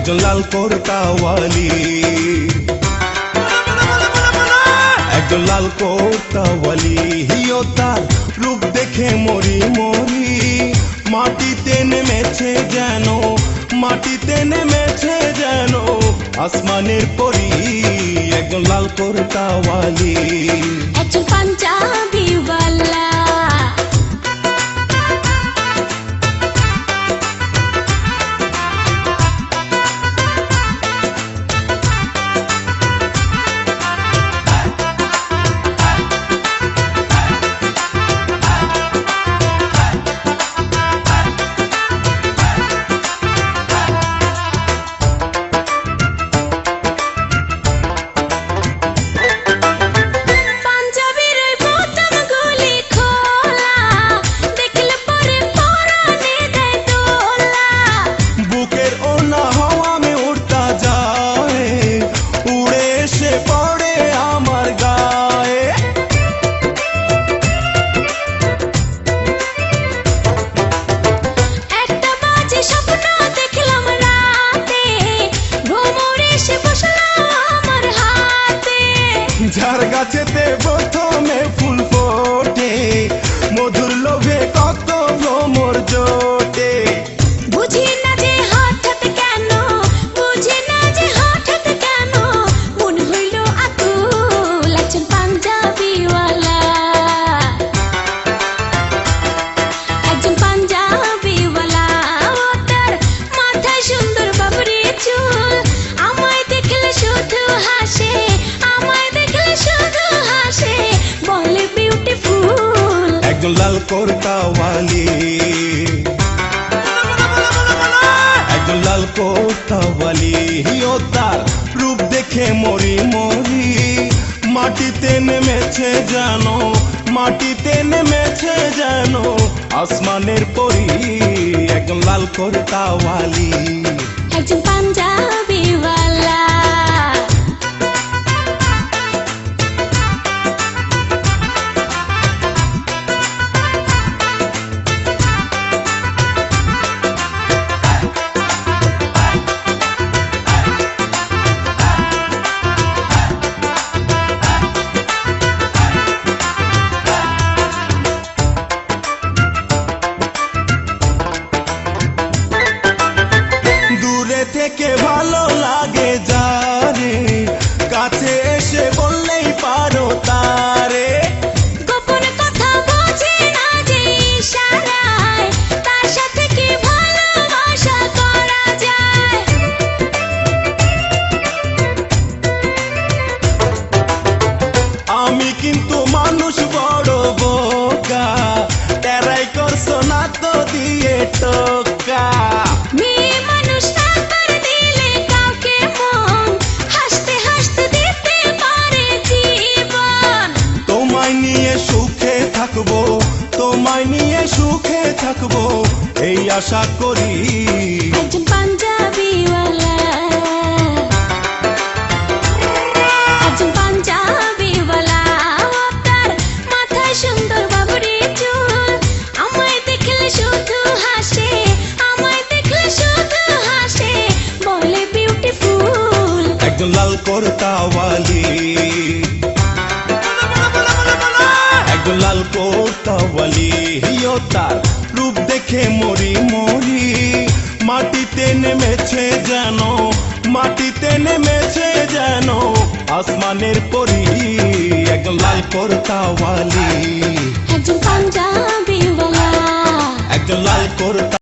একজন লাল কোর্তাওয়ালি, একজন লাল কোর্তাওয়ালি। হিও তার রূপ দেখে মরি মরি, মাটিতে নেমেছে যেন, মাটিতে নেমেছে যেন আসমানের পরি। একজন লাল কোর্তাওয়ালি, একজন পাঞ্জাবিওয়ালা, যার গাছেতে প্রথমে ফুল ফোটে, মধুর লোভে কত ভ্রমর জোটে। বুঝি না যে হঠাৎ কেন, বুঝি না যে হঠাৎ কেন মন হইল আকুল। একজন পাঞ্জাবিওয়ালা, একজন পাঞ্জাবিওয়ালা, ও তার মাথায় সুন্দর বাবরি চুল, আমায় দেখলে শুধু হাসে, আমায় দেখলে শুধু হাসে, বলে বিউটিফুল। একজন লাল কোর্তাওয়ালি, একজন লাল কোর্তাওয়ালি। হিও তার রূপ দেখে মরি মরি, মাটিতে নেমেছে যেন, মাটিতে নেমেছে যেন আসমানের পরি। একজন লাল কোর্তাওয়ালি, একজন পাঞ্জাবিওয়ালা, থেকে ভালো লাগে যারে, কাছে এসে বললেই পারো তারে। গোপন কথা বোঝে না যে ইশারায়, তার সাথে কি ভালোবাসা করা যায়। আমি কিন্তু মানুষ বড় বোকা, তেরাই করছো না তো দিয়ে টোকা। মেয়ে মানুষ টাকার দিলে কাউকে মন, হাসতে হাসতে দিতে পারে জীবন। তোমায় নিয়ে সুখে থাকবো, তোমায় নিয়ে সুখে থাকবো এই আশা করি। একজন পাঞ্জাবিওয়ালা, একজন পাঞ্জাবিওয়ালা, ও তার মাথায় সুন্দর বাবরি চুল, আমায় দেখলে শুধু হাসে, আমায় দেখলে শুধু হাসে, বলে বিউটিফুল। একজন লাল কোর্তাওয়ালি, একজন লাল কোর্তাওয়ালি। হিও তার রূপ দেখে মরি মরি, মাটিতে নেমেছে যেন, মাটিতে নেমেছে যেন আসমানের পরি। একজন লাল কোর্তাওয়ালি, একজন পাঞ্জাবিওয়ালা, একজন লাল কোর্তা